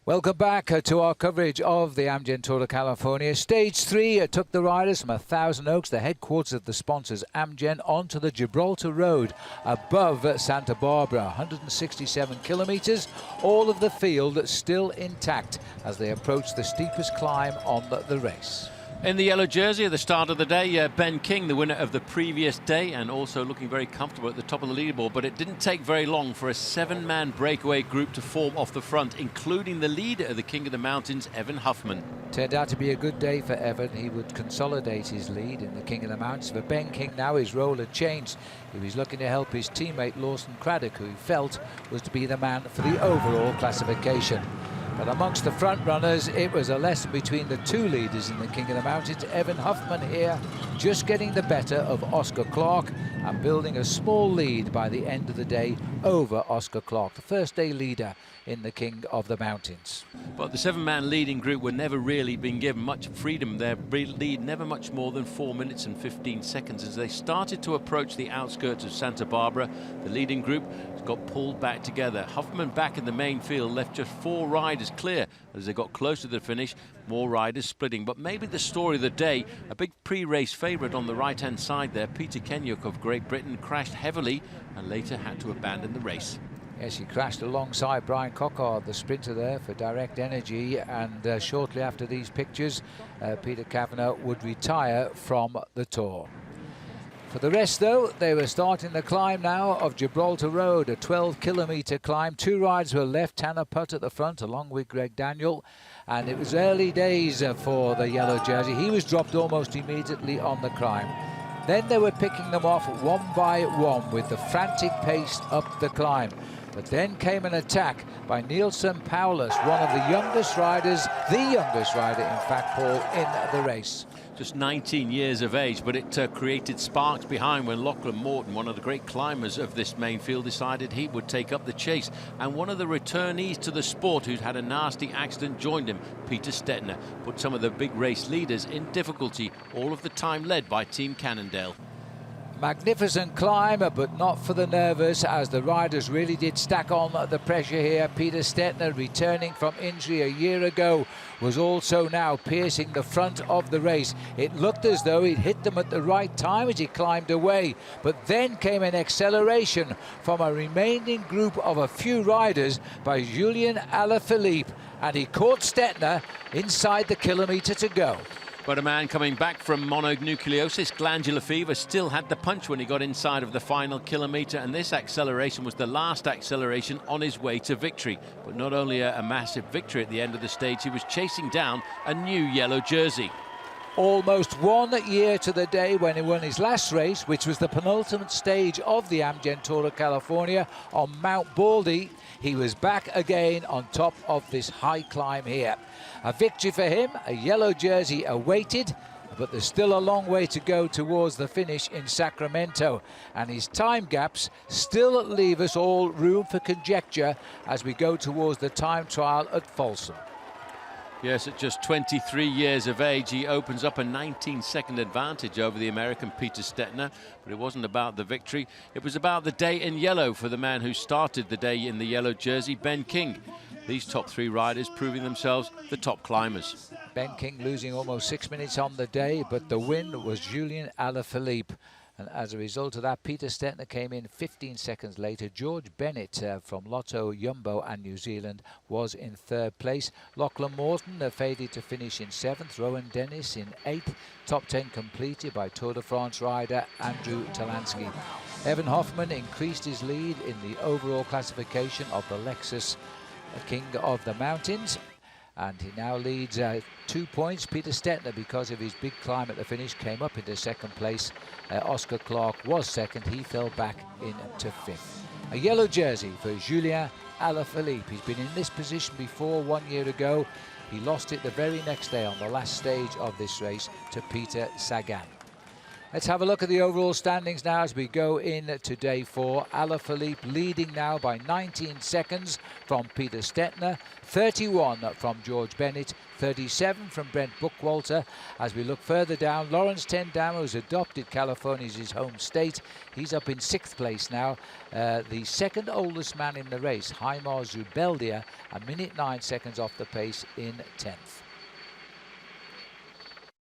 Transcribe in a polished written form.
Welcome back to our coverage of the Amgen Tour de California. Stage 3 took the riders from 1,000 Oaks, the headquarters of the sponsors Amgen, onto the Gibraltar Road above Santa Barbara, 167 kilometers. All of the field still intact as they approach the steepest climb on the race. In the yellow jersey at the start of the day, Ben King, the winner of the previous day, and also looking very comfortable at the top of the leaderboard. But it didn't take very long for a 7-man breakaway group to form off the front, including the leader of the King of the Mountains, Evan Huffman. Turned out to be a good day for Evan. He would consolidate his lead in the King of the Mountains. For Ben King now, his role had changed. He was looking to help his teammate Lawson Craddock, who he felt was to be the man for the overall classification. But amongst the front runners, it was a lesson between the two leaders in the King of the Mountains. Evan Huffman here just getting the better of Oscar Clark and building a small lead by the end of the day over Oscar Clark, the first day leader in the King of the Mountains. But the 7-man leading group were never really being given much freedom. Their lead never much more than 4 minutes and 15 seconds. As they started to approach the outskirts of Santa Barbara, the leading group got pulled back together. Huffman back in the main field left just 4 riders clear. As they got closer to the finish, more riders splitting. But maybe the story of the day, a big pre-race favourite on the right-hand side there, Peter Kenyuk of Great Britain, crashed heavily and later had to abandon the race. Yes, he crashed alongside Brian Cockard, the sprinter there for Direct Energy, and shortly after these pictures, Peter Kavanagh would retire from the Tour. For the rest, though, they were starting the climb now of Gibraltar Road, a 12-kilometre climb. 2 riders were left, Tanner Putt at the front, along with Greg Daniel. And it was early days for the yellow jersey. He was dropped almost immediately on the climb. Then they were picking them off one by one with the frantic pace up the climb. But then came an attack by Nielsen Paulus, one of the youngest riders, the youngest rider, in fact, Paul, in the race. Just 19 years of age, but it created sparks behind when Lachlan Morton, one of the great climbers of this main field, decided he would take up the chase. And one of the returnees to the sport who'd had a nasty accident joined him, Peter Stettner, put some of the big race leaders in difficulty, all of the time led by Team Cannondale. Magnificent climb, but not for the nervous, as the riders really did stack on the pressure here. Peter Stettner, returning from injury a year ago, was also now piercing the front of the race. It looked as though he'd hit them at the right time as he climbed away, but then came an acceleration from a remaining group of a few riders by Julien Alaphilippe, and he caught Stettner inside the kilometre to go. But a man coming back from mononucleosis, glandular fever, still had the punch when he got inside of the final kilometre, and this acceleration was the last acceleration on his way to victory. But not only a massive victory at the end of the stage, he was chasing down a new yellow jersey. Almost 1 year to the day when he won his last race, which was the penultimate stage of the Amgen Tour of California on Mount Baldy. He was back again on top of this high climb here. A victory for him, a yellow jersey awaited, but there's still a long way to go towards the finish in Sacramento. And his time gaps still leave us all room for conjecture as we go towards the time trial at Folsom. Yes, at just 23 years of age, he opens up a 19-second advantage over the American Peter Stettner. But it wasn't about the victory. It was about the day in yellow for the man who started the day in the yellow jersey, Ben King. These top 3 riders proving themselves the top climbers. Ben King losing almost 6 minutes on the day, but the win was Julien Alaphilippe. And as a result of that, Peter Stettner came in 15 seconds later. George Bennett from Lotto Jumbo and New Zealand was in 3rd place. Lachlan Morton faded to finish in 7th. Rowan Dennis in 8th. Top 10 completed by Tour de France rider Andrew Talansky. Evan Huffman increased his lead in the overall classification of the Lexus King of the Mountains. And he now leads 2 points. Peter Stettner, because of his big climb at the finish, came up into 2nd place. Oscar Clark was 2nd. He fell back into 5th. A yellow jersey for Julien Alaphilippe. He's been in this position before 1 year ago. He lost it the very next day on the last stage of this race to Peter Sagan. Let's have a look at the overall standings now as we go into day 4. Alaphilippe leading now by 19 seconds from Peter Stettner, 31 from George Bennett, 37 from Brent Bookwalter. As we look further down, Lawrence Tendam, who's adopted California as his home state, he's up in 6th place now. The second oldest man in the race, Haimar Zubeldia, a minute 9 seconds off the pace in 10th.